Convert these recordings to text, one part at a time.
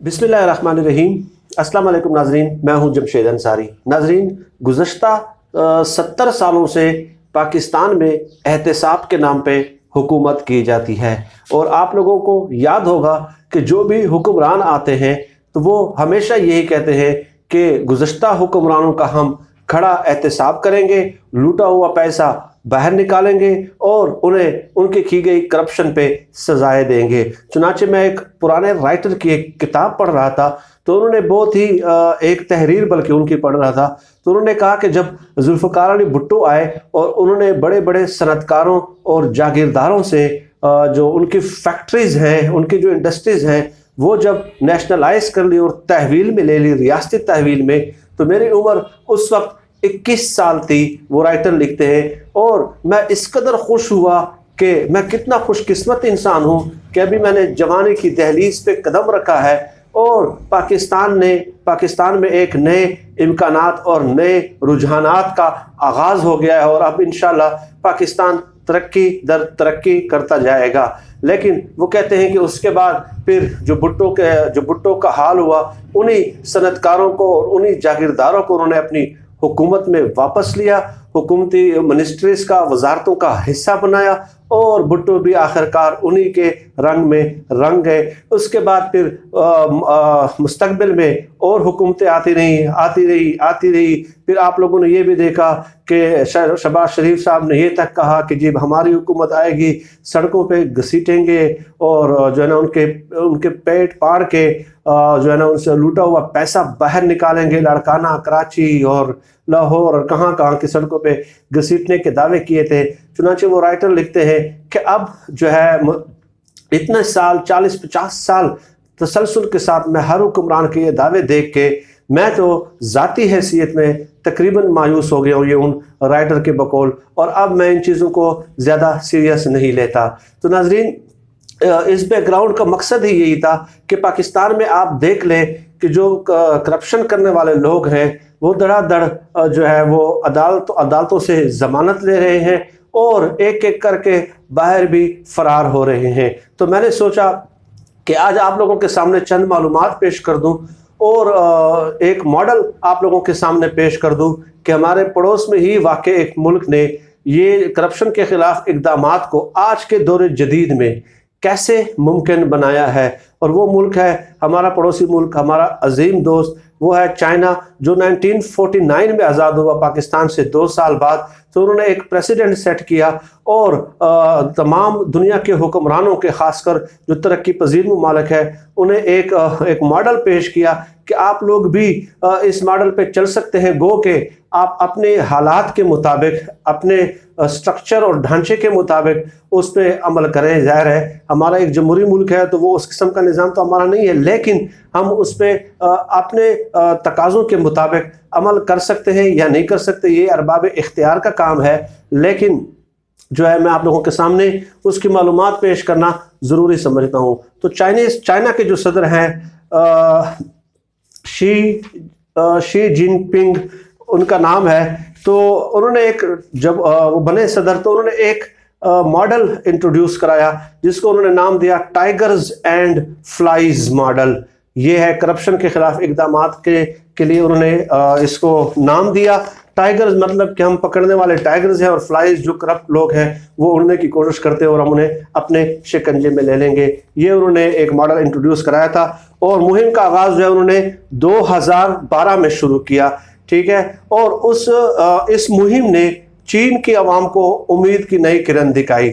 बिस्मिल्लाहिर्रहमानिर्रहीम। अस्सलाम वालेकुम नाजरीन, मैं हूं जमशेद अंसारी। नाजरीन, गुज़श्ता 70 सालों से पाकिस्तान में एहतसाब के नाम पे हुकूमत की जाती है और आप लोगों को याद होगा कि जो भी हुक्मरान आते हैं तो वो हमेशा यही कहते हैं कि गुज़श्ता हुक्मरानों का हम खड़ा एहतसाब करेंगे, लूटा हुआ पैसा बाहर निकालेंगे और उन्हें उनकी की गई करप्शन पे सजाएं देंगे। चुनाचे मैं एक पुराने राइटर की एक किताब पढ़ रहा था तो उन्होंने बहुत ही एक तहरीर बल्कि उनकी पढ़ रहा था तो उन्होंने कहा कि जब जुल्फ़िकार अली भुट्टो आए और उन्होंने बड़े बड़े सनतकारों और जागीरदारों से जो उनकी फैक्ट्रीज हैं, उनकी जो इंडस्ट्रीज हैं, वो जब नेशनलाइज कर ली और तहवील में ले ली, रियासती तहवील में, तो मेरी उम्र उस वक्त 21 साल थी। वो राइटर लिखते हैं और मैं इस कदर खुश हुआ कि मैं कितना खुशकिस्मत इंसान हूँ कि अभी मैंने जवानी की दहलीज पे कदम रखा है और पाकिस्तान में एक नए इम्कानात और नए रुझानात का आगाज़ हो गया है और अब इंशाल्लाह पाकिस्तान तरक्की दर तरक्की करता जाएगा। लेकिन वो कहते हैं कि उसके बाद फिर जो भुट्टो का हाल हुआ, उन्हीं सनतकारों को और उन्हीं जागीरदारों को उन्होंने अपनी हुकूमत में वापस लिया, हुकूमती मिनिस्ट्रीज का, वजारतों का हिस्सा बनाया और भुट्टो भी आखिरकार उन्हीं के रंग में रंग गए। उसके बाद फिर मुस्तकबिल में और हुकूमतें आती रही। फिर आप लोगों ने ये भी देखा कि शहबाज शरीफ साहब ने ये तक कहा कि जब हमारी हुकूमत आएगी सड़कों पे घसीटेंगे और जो है ना उनके पेट फाड़ के जो है ना उनसे लूटा हुआ पैसा बाहर निकालेंगे, लाड़काना, कराची और लाहौर और कहाँ की सड़कों पे घसीटने के दावे किए थे। चुनांचे वो राइटर लिखते हैं कि अब जो है इतने साल 40-50 साल तसलसल के साथ मैं हर हुक्मरान के ये दावे देख के मैं तो ज़ाती हैसियत में तकरीबन मायूस हो गया हूँ, ये उन राइटर के बकौल, और अब मैं इन चीज़ों को ज़्यादा सीरियस नहीं लेता। तो नाजरीन, इस बैकग्राउंड का मकसद ही यही था कि पाकिस्तान में आप देख लें कि जो करप्शन करने वाले लोग हैं वो धड़ाधड़ जो है वो अदालतों से ज़मानत ले रहे हैं और एक एक करके बाहर भी फरार हो रहे हैं। तो मैंने सोचा कि आज आप लोगों के सामने चंद मालूमात पेश कर दूं और एक मॉडल आप लोगों के सामने पेश कर दूं कि हमारे पड़ोस में ही वाक़ई एक मुल्क ने ये करप्शन के ख़िलाफ़ इक़दामात को आज के दौर जदीद में कैसे मुमकिन बनाया है। और वो मुल्क है हमारा पड़ोसी मुल्क, हमारा अजीम दोस्त, वो है चाइना, जो 1949 में आज़ाद हुआ पाकिस्तान से 2 साल बाद। तो उन्होंने एक प्रेसिडेंट सेट किया और तमाम दुनिया के हुक्मरानों के, ख़ासकर जो तरक्की पजीर ममालिक है, उन्हें एक मॉडल पेश किया कि आप लोग भी इस मॉडल पे चल सकते हैं। गो के आप अपने हालात के मुताबिक, अपने स्ट्रक्चर और ढांचे के मुताबिक उस पर अमल करें। ज़ाहिर है हमारा एक जमहूरी मुल्क है तो वो उस किस्म का निज़ाम तो हमारा नहीं है, लेकिन हम उस पर अपने तकाज़ों के मुताबिक अमल कर सकते हैं या नहीं कर सकते, ये अरबाब इख्तियार का काम है। लेकिन जो है मैं आप लोगों के सामने उसकी मालूमात पेश करना ज़रूरी समझता हूँ। तो चाइना के जो सदर हैं शी जिनपिंग उनका नाम है, तो उन्होंने जब वो बने सदर तो उन्होंने एक मॉडल इंट्रोड्यूस कराया जिसको उन्होंने नाम दिया टाइगर्स एंड फ्लाइज मॉडल। ये है करप्शन के खिलाफ इक़दामात के लिए उन्होंने इसको नाम दिया। टाइगर्स मतलब कि हम पकड़ने वाले टाइगर्स हैं और फ्लाइज जो करप्ट लोग हैं वो उड़ने की कोशिश करते हैं और हम उन्हें अपने शिकंजे में ले लेंगे। ये उन्होंने एक मॉडल इंट्रोड्यूस कराया था और मुहिम का आगाज़ जो है उन्होंने 2012 में शुरू किया, ठीक है। और इस मुहिम ने चीन की आवाम को उम्मीद की नई किरण दिखाई।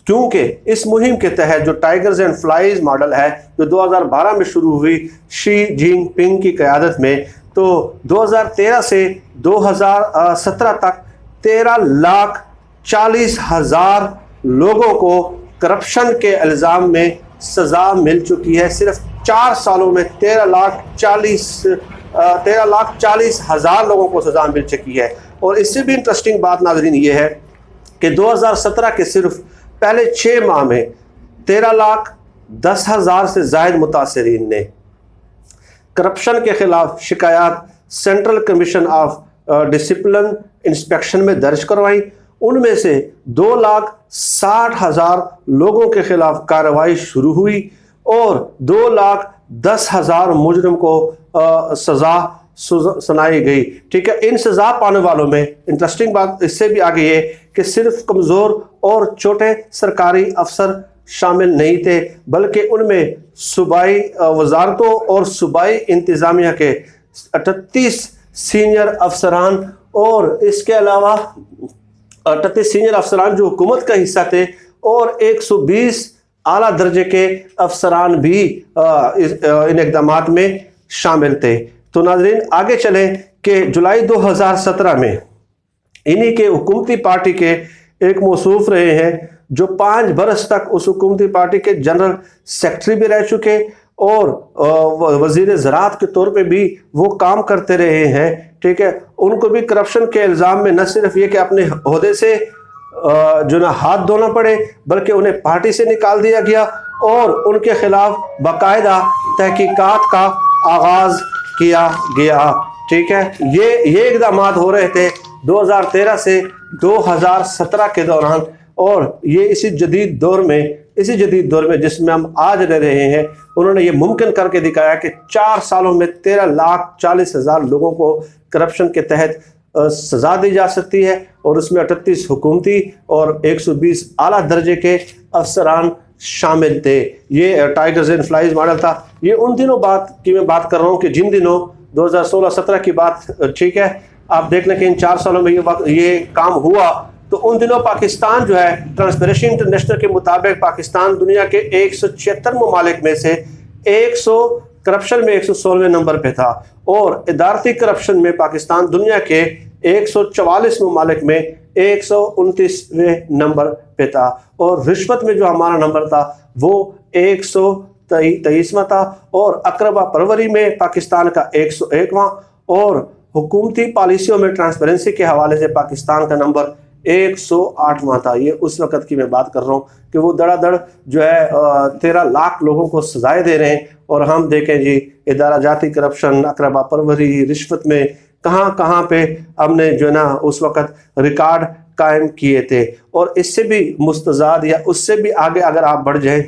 क्योंकि इस मुहिम के तहत जो टाइगर्स एंड फ्लाइज मॉडल है जो 2012 में शुरू हुई शी जिनपिंग की क़यादत में, तो 2013 से 2017 तक 13,40,000 लोगों को करप्शन के इल्ज़ाम में सज़ा मिल चुकी है। सिर्फ 4 सालों में 13,40,000 लोगों को सज़ा मिल चुकी है। और इससे भी इंटरेस्टिंग बात नाज़रीन ये है कि 2017 के सिर्फ पहले 6 माह में 13,10,000 से ज़ायद मुतासरीन ने करप्शन के खिलाफ शिकायत central commission of discipline inspection में दर्ज करवाई। उनमें से 2,60,000 लोगों के खिलाफ कार्रवाई शुरू हुई और 2,10,000 मुजरिम को सजा सुनाई गई। ठीक है, इन सजा पाने वालों में इंटरेस्टिंग बात इससे भी आगे ये कि सिर्फ कमज़ोर और छोटे सरकारी अफसर शामिल नहीं थे, बल्कि उनमें सूबाई वजारतों और सूबाई इंतज़ामिया के 38 सीनियर अफसरान और इसके अलावा 38 सीनियर अफसरान जो हुकूमत का हिस्सा थे और 120 आला दर्जे के अफसरान भी इन इक़दामात में शामिल थे। तो नाज़रीन आगे चलें कि जुलाई 2017 में इन्हीं के हुकूमती पार्टी के एक मौसूफ रहे हैं जो 5 बरस तक उस हुकूमती पार्टी के जनरल सेक्रेटरी भी रह चुके और वज़ीर ज़राअत के तौर पे भी वो काम करते रहे हैं। ठीक है, उनको भी करप्शन के इल्ज़ाम में न सिर्फ ये कि अपने ओहदे से जो ना हाथ धोना पड़े, बल्कि उन्हें पार्टी से निकाल दिया गया और उनके खिलाफ बाकायदा तहकीकात का आगाज़ किया गया। ठीक है, ये इक़दाम हो रहे थे 2013 से 2017 के दौरान और ये इसी जदीद दौर में जिसमें हम आज रह रहे हैं, उन्होंने ये मुमकिन करके दिखाया कि 4 सालों में 13,40,000 लोगों को करप्शन के तहत सजा दी जा सकती है और उसमें 38 हुकूमती और 120 आला दर्जे के अफसरान शामिल थे। ये टाइगर्स एंड फ्लाइज मॉडल था। ये उन दिनों की मैं बात कर रहा हूँ कि जिन दिनों 2016-17 की बात, ठीक है, आप देख लें कि इन 4 सालों में ये काम हुआ। तो उन दिनों पाकिस्तान जो है ट्रांसपेरेंसी इंटरनेशनल के मुताबिक पाकिस्तान दुनिया के 176 ममालिक में से 100 करप्शन में 116वें नंबर पे था और इदारती करप्शन में पाकिस्तान दुनिया के 144 ममालिक में 129वें नंबर पे था और रिश्वत में जो हमारा नंबर था वो 123वां था और अकरबा परवरी में पाकिस्तान का 101वां और हुकूमती पॉलिसियों में ट्रांसपेरेंसी के हवाले से पाकिस्तान का नंबर 108वां था। ये उस वक़्त की मैं बात कर रहा हूँ कि वो धड़ाधड़ जो है 13 लाख लोगों को सजाएं दे रहे हैं और हम देखें जी इदारा जाती करप्शन, अकरबा परवरी, रिश्वत में कहाँ पे हमने जो है ना उस वक़्त रिकॉर्ड कायम किए थे। और इससे भी मुस्तज़ाद या उससे भी आगे अगर आप बढ़ जाएं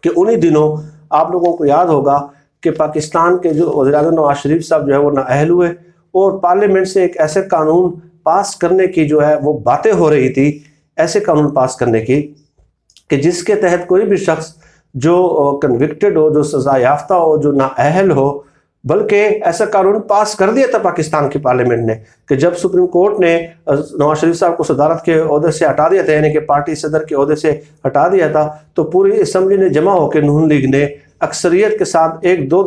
कि उन्हीं दिनों आप लोगों को याद होगा कि पाकिस्तान के जो वज़ीर-ए-आज़म नवाज शरीफ साहब जो है वो नाअहल हुए और पार्लियामेंट से एक ऐसे कानून पास करने की जो है वो बातें हो रही थी, ऐसे कानून पास करने की कि जिसके तहत कोई भी शख्स जो कन्विक्टेड हो, जो सज़ा याफ्ता हो, जो नाअहल हो, बल्कि ऐसा कानून पास कर दिया था पाकिस्तान की पार्लियामेंट ने कि जब सुप्रीम कोर्ट ने नवाज शरीफ साहब को सदारत के ओहदे से हटा दिया था, यानी कि पार्टी सदर के ओहदे से हटा दिया था, तो पूरी असम्बली ने जमा होकर नून लीग ने अक्सरियत के साथ एक दो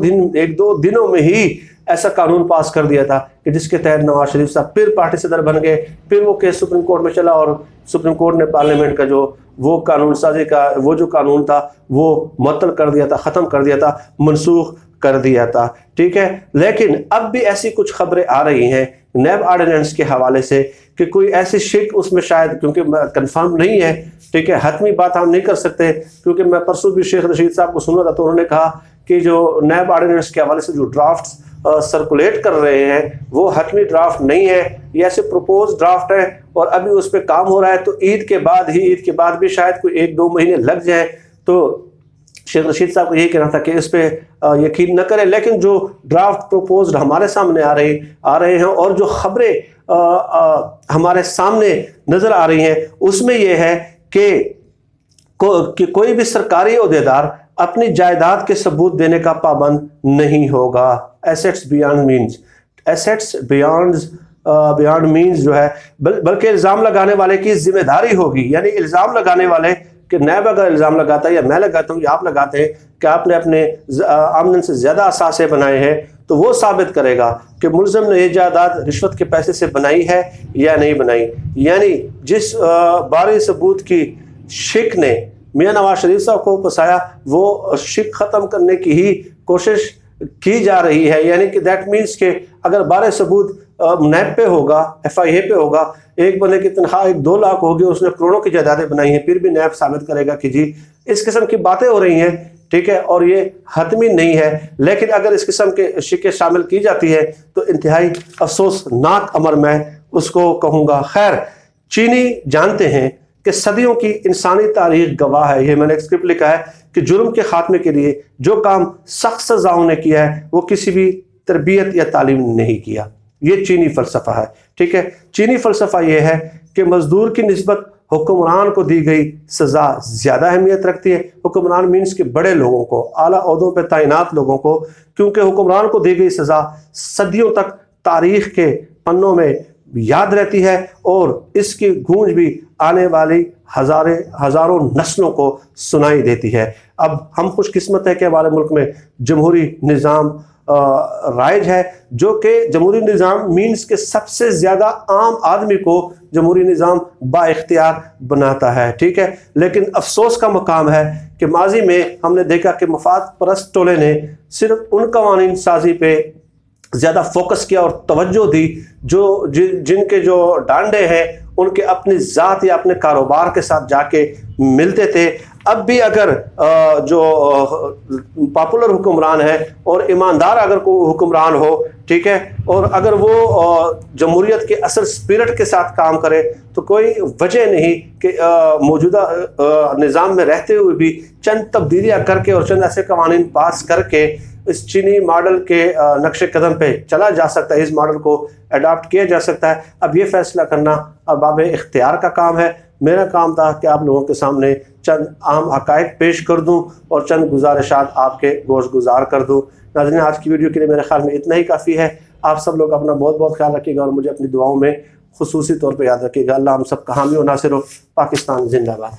दिनों में ही ऐसा कानून पास कर दिया था कि जिसके तहत नवाज शरीफ साहब फिर पार्टी सदर बन गए। फिर वो केस सुप्रीम कोर्ट में चला और सुप्रीम कोर्ट ने पार्लियामेंट का जो वो कानून साजी का वो जो कानून था वो मुअत्तल कर दिया था, ख़त्म कर दिया था, मनसूख कर दिया था। ठीक है, लेकिन अब भी ऐसी कुछ खबरें आ रही हैं नैब ऑर्डिनेंस के हवाले से कि कोई ऐसी शिक उसमें शायद, क्योंकि कंफर्म नहीं है, ठीक है, हतमी बात हम नहीं कर सकते, क्योंकि मैं परसों भी शेख रशीद साहब को सुना था तो उन्होंने कहा कि जो नैब ऑर्डिनेंस के हवाले से जो ड्राफ्ट सर्कुलेट कर रहे हैं वो हतमी ड्राफ्ट नहीं है, ये ऐसे प्रपोज ड्राफ्ट है और अभी उस पर काम हो रहा है। तो ईद के बाद भी शायद कोई 1-2 महीने लग जाए। तो शेख रशीद साहब को यही कहना था कि इस पर यकीन न करें, लेकिन जो ड्राफ्ट प्रपोज हमारे सामने आ रहे हैं और जो खबरें हमारे सामने नज़र आ रही हैं उसमें यह है कि कोई भी सरकारी ओहदेदार अपनी जायदाद के सबूत देने का पाबंद नहीं होगा। एसेट्स बियॉन्ड मीन्स जो है बल्कि इल्ज़ाम लगाने वाले की जिम्मेदारी होगी, यानी इल्ज़ाम लगाने वाले कि नैब अगर इल्ज़ाम लगाता है या मैं लगाता हूँ या आप लगाते हैं कि आपने अपने आमदन से ज़्यादा असासे बनाए हैं, तो वो साबित करेगा कि मुल्ज़िम ने ये जायदाद रिश्वत के पैसे से बनाई है या नहीं बनाई। यानी जिस बारी सबूत की शिक ने मियां नवाज शरीफ साहब को फंसाया वो शिक ख़त्म करने की ही कोशिश की जा रही है। यानी कि दैट मीन्स के अगर बारह सबूत नैब पे होगा, FIA पे होगा, एक बंदे की तनख्वाह 1-2 लाख होगी, उसने करोड़ों की जायदादें बनाई हैं, फिर भी नैब साबित करेगा कि जी इस किस्म की बातें हो रही हैं, ठीक है, और ये हतमी नहीं है। लेकिन अगर इस किस्म के शिकें शामिल की जाती है तो इंतहाई अफसोसनाक अमर मैं उसको कहूँगा। खैर, चीनी जानते हैं कि सदियों की इंसानी तारीख गवाह है, ये मैंने एक स्क्रिप्ट लिखा है कि जुर्म के खात्मे के लिए जो काम सख्त सजाओं ने किया है वो किसी भी तरबियत या तालीम ने नहीं किया। ये चीनी फ़लसफ़ा है, ठीक है। चीनी फ़लसफ़ा ये है कि मजदूर की निस्बत हुक्मरान को दी गई सज़ा ज़्यादा अहमियत रखती है। हुक्मरान मीन्स के बड़े लोगों को, आला ओहदों पर तैनात लोगों को, क्योंकि हुक्मरान को दी गई सज़ा सदियों तक तारीख़ के पन्नों में याद रहती है और इसकी गूंज भी आने वाली हज़ारों नस्लों को सुनाई देती है। अब हम खुशकिस्मत है कि हमारे मुल्क में जमहूरी निज़ाम राइज है, जो कि जमहूरी निज़ाम मीन्स के सबसे ज़्यादा आम आदमी को जमहूरी निज़ाम बाइख्तियार बनाता है, ठीक है। लेकिन अफसोस का मकाम है कि माजी में हमने देखा कि मफाद परस्त टोले ने सिर्फ उन कवानीन साजी पे ज़्यादा फोकस किया और तवज्जो दी जिनके जो डांडे हैं उनके अपनी ज़ात या अपने कारोबार के साथ जाके मिलते थे। अब भी अगर जो पॉपुलर हुक्मरान है और ईमानदार अगर कोई हुक्मरान हो, ठीक है, और अगर वो जमहूरियत के असल स्पिरिट के साथ काम करे तो कोई वजह नहीं कि मौजूदा निज़ाम में रहते हुए भी चंद तब्दीलियाँ करके और चंद ऐसे कवानीन पास करके इस चीनी मॉडल के नक्शे कदम पे चला जा सकता है, इस मॉडल को अडॉप्ट किया जा सकता है। अब ये फैसला करना अरबाब इख्तियार का काम है। मेरा काम था कि आप लोगों के सामने चंद आम हक़ाइक़ पेश कर दूं और चंद गुजारिशात आपके गोश गुजार कर दूं। नाज़रीन, आज की वीडियो के लिए मेरे ख्याल में इतना ही काफ़ी है। आप सब लोग अपना बहुत बहुत ख्याल रखिएगा और मुझे अपनी दुआओं में खुसूसी तौर पर याद रखिएगा। अल्लाह हम सब का हामी और नासिर हो। पाकिस्तान जिंदाबाद।